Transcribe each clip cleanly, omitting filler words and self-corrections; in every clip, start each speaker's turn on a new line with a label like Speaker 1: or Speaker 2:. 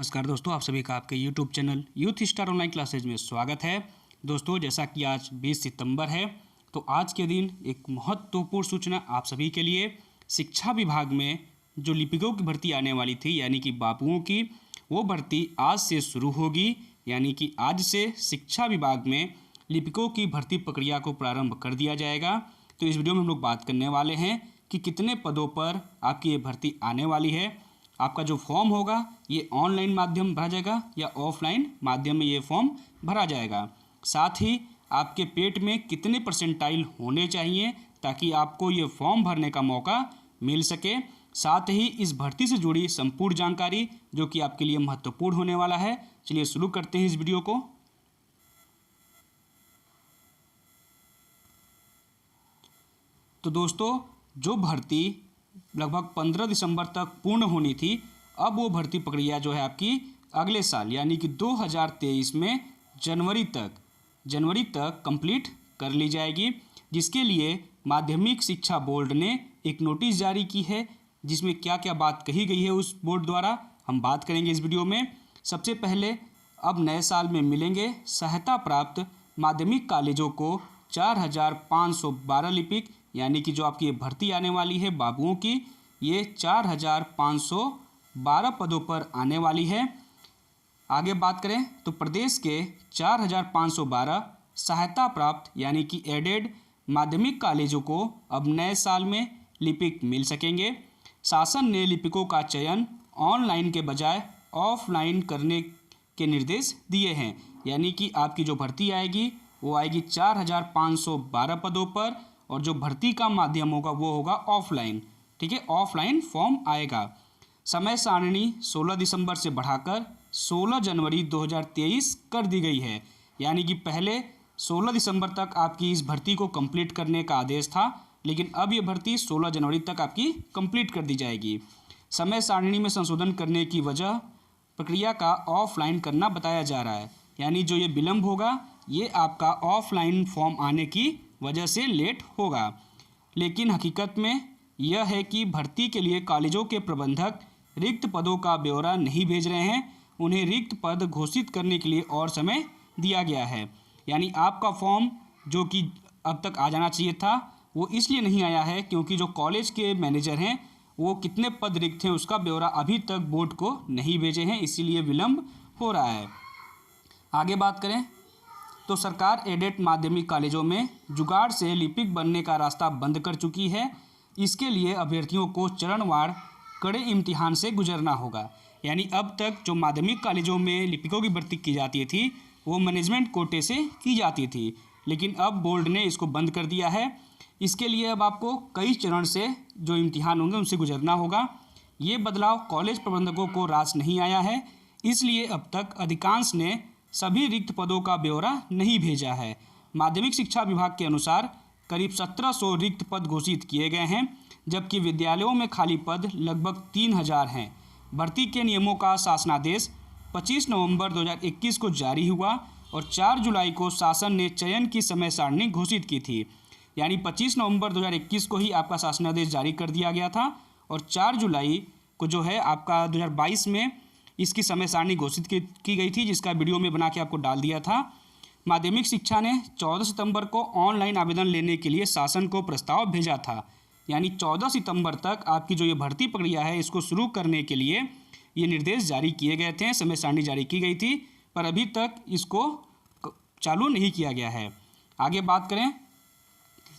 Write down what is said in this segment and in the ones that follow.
Speaker 1: नमस्कार दोस्तों, आप सभी का आपके YouTube channel youth star online classes में स्वागत है। दोस्तों, जैसा कि आज 20 सितंबर है, तो आज के दिन एक महत्वपूर्ण सूचना आप सभी के लिए। शिक्षा विभाग में जो लिपिकों की भर्ती आने वाली थी, यानी कि बाबुओं की, वो भर्ती आज से शुरू होगी। यानी कि आज से शिक्षा विभाग में लिपिकों की भर्ती प्रक्रिया को प्रारंभ कर दिया जाएगा। तो इस वीडियो में हम लोग बात करने वाले हैं कि कितने पदों पर आपकी ये भर्ती आने वाली है। आपका जो फॉर्म होगा ये ऑनलाइन माध्यम भरा जाएगा या ऑफलाइन माध्यम में ये फॉर्म भरा जाएगा। साथ ही आपके पेट में कितने परसेंटाइल होने चाहिए ताकि आपको ये फॉर्म भरने का मौका मिल सके। साथ ही इस भर्ती से जुड़ी संपूर्ण जानकारी जो कि आपके लिए महत्वपूर्ण होने वाला है। चलिए शुरू करते हैं इस वीडियो को। तो दोस्तों, जो भर्ती लगभग 15 दिसंबर तक पूर्ण होनी थी, अब वो भर्ती प्रक्रिया जो है आपकी अगले साल यानी कि 2023 में जनवरी तक कंप्लीट कर ली जाएगी। जिसके लिए माध्यमिक शिक्षा बोर्ड ने एक नोटिस जारी की है, जिसमें क्या क्या बात कही गई है उस बोर्ड द्वारा हम बात करेंगे इस वीडियो में। सबसे पहले, अब नए साल में मिलेंगे सहायता प्राप्त माध्यमिक कॉलेजों को 4512 लिपिक, यानी कि जो आपकी ये भर्ती आने वाली है बाबुओं की, ये 4512 पदों पर आने वाली है। आगे बात करें तो प्रदेश के 4512 सहायता प्राप्त यानी कि एडेड माध्यमिक कॉलेजों को अब नए साल में लिपिक मिल सकेंगे। शासन ने लिपिकों का चयन ऑनलाइन के बजाय ऑफलाइन करने के निर्देश दिए हैं। यानी कि आपकी जो भर्ती आएगी वो आएगी 4512 पदों पर, और जो भर्ती का माध्यम होगा वो होगा ऑफलाइन। ठीक है, ऑफलाइन फॉर्म आएगा। समय सारणी 16 दिसंबर से बढ़ाकर 16 जनवरी 2023 कर दी गई है। यानी कि पहले 16 दिसंबर तक आपकी इस भर्ती को कंप्लीट करने का आदेश था, लेकिन अब ये भर्ती 16 जनवरी तक आपकी कंप्लीट कर दी जाएगी। समय सारणी में संशोधन करने की वजह प्रक्रिया का ऑफलाइन करना बताया जा रहा है। यानी जो ये विलम्ब होगा ये आपका ऑफलाइन फॉर्म आने की वजह से लेट होगा। लेकिन हकीकत में यह है कि भर्ती के लिए कॉलेजों के प्रबंधक रिक्त पदों का ब्यौरा नहीं भेज रहे हैं। उन्हें रिक्त पद घोषित करने के लिए और समय दिया गया है। यानी आपका फॉर्म जो कि अब तक आ जाना चाहिए था वो इसलिए नहीं आया है क्योंकि जो कॉलेज के मैनेजर हैं वो कितने पद रिक्त हैं उसका ब्यौरा अभी तक बोर्ड को नहीं भेजे हैं, इसीलिए विलम्ब हो रहा है। आगे बात करें तो सरकार एडेड माध्यमिक कॉलेजों में जुगाड़ से लिपिक बनने का रास्ता बंद कर चुकी है। इसके लिए अभ्यर्थियों को चरणवार कड़े इम्तिहान से गुजरना होगा। यानी अब तक जो माध्यमिक कॉलेजों में लिपिकों की भर्ती की जाती थी वो मैनेजमेंट कोटे से की जाती थी, लेकिन अब बोर्ड ने इसको बंद कर दिया है। इसके लिए अब आपको कई चरण से जो इम्तिहान होंगे उनसे गुजरना होगा। ये बदलाव कॉलेज प्रबंधकों को रास नहीं आया है, इसलिए अब तक अधिकांश ने सभी रिक्त पदों का ब्यौरा नहीं भेजा है। माध्यमिक शिक्षा विभाग के अनुसार करीब 1700 रिक्त पद घोषित किए गए हैं, जबकि विद्यालयों में खाली पद लगभग 3000 हैं। भर्ती के नियमों का शासनादेश 25 नवंबर 2021 को जारी हुआ और 4 जुलाई को शासन ने चयन की समय सारणी घोषित की थी। यानी 25 नवंबर 2021 को ही आपका शासनादेश जारी कर दिया गया था और 4 जुलाई को जो है आपका 2022 में इसकी समय सारणी घोषित की गई थी, जिसका वीडियो में बना के आपको डाल दिया था। माध्यमिक शिक्षा ने 14 सितंबर को ऑनलाइन आवेदन लेने के लिए शासन को प्रस्ताव भेजा था। यानी 14 सितंबर तक आपकी जो ये भर्ती प्रक्रिया है इसको शुरू करने के लिए ये निर्देश जारी किए गए थे, समय सारणी जारी की गई थी, पर अभी तक इसको चालू नहीं किया गया है। आगे बात करें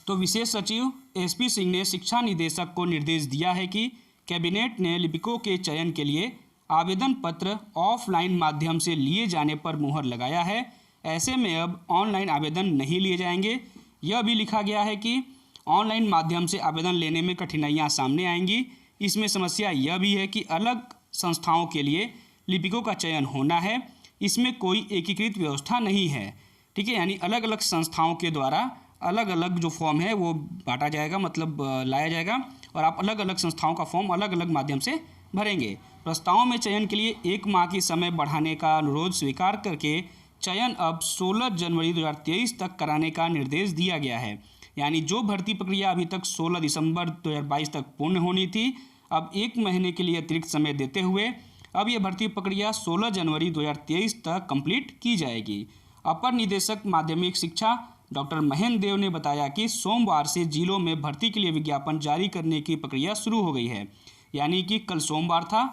Speaker 1: तो विशेष सचिव SP सिंह ने शिक्षा निदेशक को निर्देश दिया है कि कैबिनेट ने लिपिकों के चयन के लिए आवेदन पत्र ऑफलाइन माध्यम से लिए जाने पर मुहर लगाया है। ऐसे में अब ऑनलाइन आवेदन नहीं लिए जाएंगे। यह भी लिखा गया है कि ऑनलाइन माध्यम से आवेदन लेने में कठिनाइयां सामने आएंगी। इसमें समस्या यह भी है कि अलग संस्थाओं के लिए लिपिकों का चयन होना है, इसमें कोई एकीकृत व्यवस्था नहीं है। ठीक है, यानी अलग अलग संस्थाओं के द्वारा अलग अलग जो फॉर्म है वो बांटा जाएगा, मतलब लाया जाएगा, और आप अलग अलग संस्थाओं का फॉर्म अलग अलग माध्यम से भरेंगे। प्रस्ताव में चयन के लिए 1 माह की समय बढ़ाने का अनुरोध स्वीकार करके चयन अब 16 जनवरी 2023 तक कराने का निर्देश दिया गया है। यानी जो भर्ती प्रक्रिया अभी तक 16 दिसंबर 2022 तक पूर्ण होनी थी, अब 1 महीने के लिए अतिरिक्त समय देते हुए अब ये भर्ती प्रक्रिया 16 जनवरी 2023 तक कंप्लीट की जाएगी। अपर निदेशक माध्यमिक शिक्षा डॉक्टर महेंद्र देव ने बताया कि सोमवार से जिलों में भर्ती के लिए विज्ञापन जारी करने की प्रक्रिया शुरू हो गई है। यानी कि कल सोमवार था,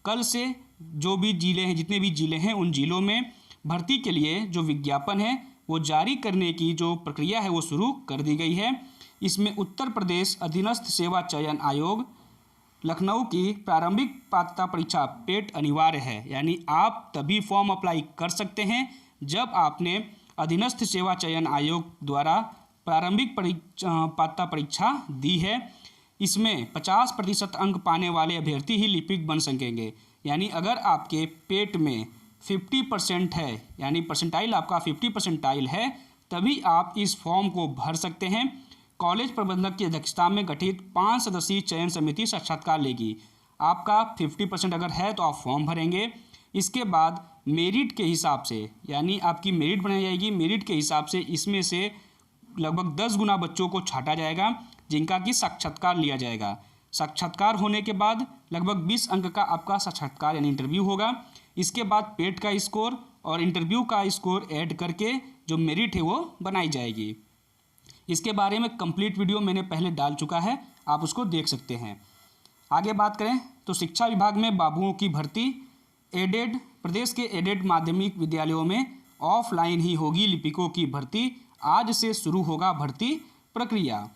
Speaker 1: कल से जो भी जिले हैं, जितने भी जिले हैं, उन जिलों में भर्ती के लिए जो विज्ञापन है वो जारी करने की जो प्रक्रिया है वो शुरू कर दी गई है। इसमें उत्तर प्रदेश अधीनस्थ सेवा चयन आयोग लखनऊ की प्रारंभिक पात्रता परीक्षा पेट अनिवार्य है। यानी आप तभी फॉर्म अप्लाई कर सकते हैं जब आपने अधीनस्थ सेवा चयन आयोग द्वारा प्रारंभिक पात्रता परीक्षा दी है। इसमें 50% अंक पाने वाले अभ्यर्थी ही लिपिक बन सकेंगे। यानी अगर आपके पेट में 50% है, यानी परसेंटाइल आपका 50 परसेंटाइल है, तभी आप इस फॉर्म को भर सकते हैं। कॉलेज प्रबंधक की अध्यक्षता में गठित 5 सदस्यीय चयन समिति साक्षात्कार लेगी। आपका 50% अगर है तो आप फॉर्म भरेंगे। इसके बाद मेरिट के हिसाब से, यानी आपकी मेरिट बनाई जाएगी, मेरिट के हिसाब से इसमें से लगभग 10 गुना बच्चों को छांटा जाएगा जिनका कि साक्षात्कार लिया जाएगा। साक्षात्कार होने के बाद लगभग 20 अंक का आपका साक्षात्कार यानी इंटरव्यू होगा। इसके बाद पेट का स्कोर और इंटरव्यू का स्कोर ऐड करके जो मेरिट है वो बनाई जाएगी। इसके बारे में कंप्लीट वीडियो मैंने पहले डाल चुका है, आप उसको देख सकते हैं। आगे बात करें तो शिक्षा विभाग में बाबुओं की भर्ती एडेड, प्रदेश के एडेड माध्यमिक विद्यालयों में ऑफलाइन ही होगी लिपिकों की भर्ती। आज से शुरू होगा भर्ती प्रक्रिया।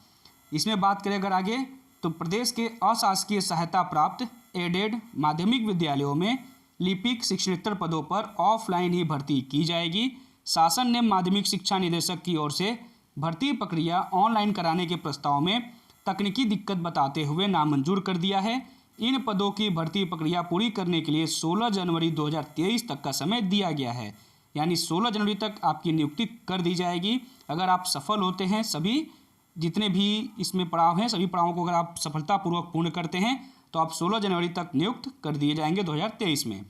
Speaker 1: इसमें बात करें अगर आगे तो प्रदेश के अशासकीय सहायता प्राप्त एडेड माध्यमिक विद्यालयों में लिपिक शिक्षणेत्तर पदों पर ऑफलाइन ही भर्ती की जाएगी। शासन ने माध्यमिक शिक्षा निदेशक की ओर से भर्ती प्रक्रिया ऑनलाइन कराने के प्रस्ताव में तकनीकी दिक्कत बताते हुए नामंजूर कर दिया है। इन पदों की भर्ती प्रक्रिया पूरी करने के लिए 16 जनवरी 2023 तक का समय दिया गया है। यानी 16 जनवरी तक आपकी नियुक्ति कर दी जाएगी। अगर आप सफल होते हैं, सभी जितने भी इसमें पड़ाव हैं, सभी पड़ावों को अगर आप सफलतापूर्वक पूर्ण करते हैं तो आप 16 जनवरी तक नियुक्त कर दिए जाएंगे 2023 में।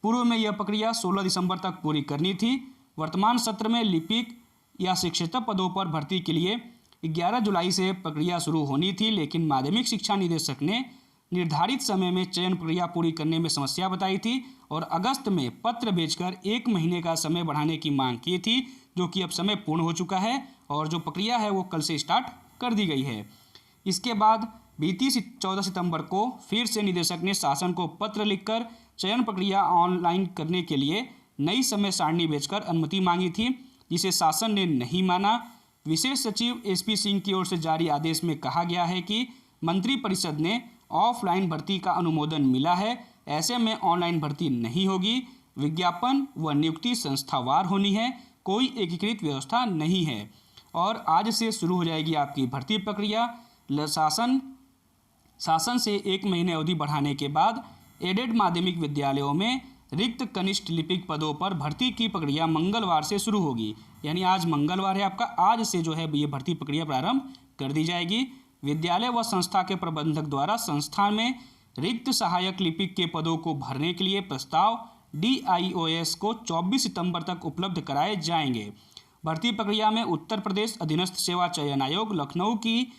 Speaker 1: पूर्व में यह प्रक्रिया 16 दिसंबर तक पूरी करनी थी। वर्तमान सत्र में लिपिक या शिक्षक पदों पर भर्ती के लिए 11 जुलाई से प्रक्रिया शुरू होनी थी, लेकिन माध्यमिक शिक्षा निदेशक ने निर्धारित समय में चयन प्रक्रिया पूरी करने में समस्या बताई थी और अगस्त में पत्र भेजकर 1 महीने का समय बढ़ाने की मांग की थी, जो कि अब समय पूर्ण हो चुका है और जो प्रक्रिया है वो कल से स्टार्ट कर दी गई है। इसके बाद बीती 14 सितंबर को फिर से निदेशक ने शासन को पत्र लिखकर चयन प्रक्रिया ऑनलाइन करने के लिए नई समय सारणी भेजकर अनुमति मांगी थी, जिसे शासन ने नहीं माना। विशेष सचिव एसपी सिंह की ओर से जारी आदेश में कहा गया है कि मंत्रिपरिषद ने ऑफलाइन भर्ती का अनुमोदन मिला है, ऐसे में ऑनलाइन भर्ती नहीं होगी। विज्ञापन व नियुक्ति संस्थावार होनी है, कोई एकीकृत व्यवस्था नहीं है और आज से शुरू हो जाएगी आपकी भर्ती प्रक्रिया। शासन से 1 महीने अवधि बढ़ाने के बाद एडेड माध्यमिक विद्यालयों में रिक्त कनिष्ठ लिपिक पदों पर भर्ती की प्रक्रिया मंगलवार से शुरू होगी। यानी आज मंगलवार है आपका, आज से जो है ये भर्ती प्रक्रिया प्रारंभ कर दी जाएगी। विद्यालय व संस्था के प्रबंधक द्वारा संस्थान में रिक्त सहायक लिपिक के पदों को भरने के लिए प्रस्ताव DIOS को 24 सितंबर तक उपलब्ध कराए जाएंगे। भर्ती प्रक्रिया में उत्तर प्रदेश अधीनस्थ सेवा चयन आयोग लखनऊ की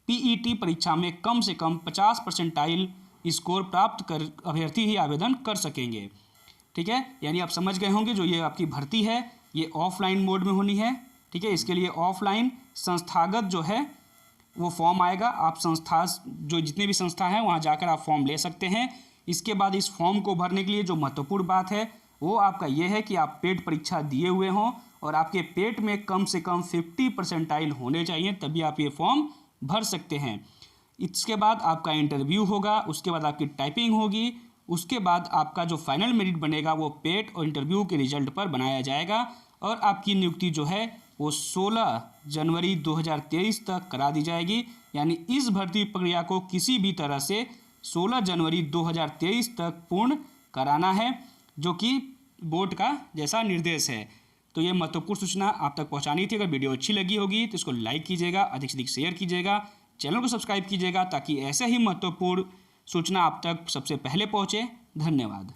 Speaker 1: PET परीक्षा में कम से कम 50 परसेंटाइल स्कोर प्राप्त कर अभ्यर्थी ही आवेदन कर सकेंगे। ठीक है, यानी आप समझ गए होंगे जो ये आपकी भर्ती है ये ऑफलाइन मोड में होनी है। ठीक है, इसके लिए ऑफलाइन संस्थागत जो है वो फॉर्म आएगा। आप संस्था जो जितने भी संस्था हैं वहाँ जाकर आप फॉर्म ले सकते हैं। इसके बाद इस फॉर्म को भरने के लिए जो महत्वपूर्ण बात है वो आपका ये है कि आप पेट परीक्षा दिए हुए हों और आपके पेट में कम से कम 50 परसेंटाइल होने चाहिए, तभी आप ये फॉर्म भर सकते हैं। इसके बाद आपका इंटरव्यू होगा, उसके बाद आपकी टाइपिंग होगी, उसके बाद आपका जो फाइनल मेरिट बनेगा वो पेट और इंटरव्यू के रिजल्ट पर बनाया जाएगा और आपकी नियुक्ति जो है वो 16 जनवरी 2023 तक करा दी जाएगी। यानी इस भर्ती प्रक्रिया को किसी भी तरह से 16 जनवरी 2023 तक पूर्ण कराना है, जो कि बोर्ड का जैसा निर्देश है। तो ये महत्वपूर्ण सूचना आप तक पहुंचानी थी। अगर वीडियो अच्छी लगी होगी तो इसको लाइक कीजिएगा, अधिक से अधिक शेयर कीजिएगा, चैनल को सब्सक्राइब कीजिएगा ताकि ऐसे ही महत्वपूर्ण सूचना आप तक सबसे पहले पहुंचे। धन्यवाद।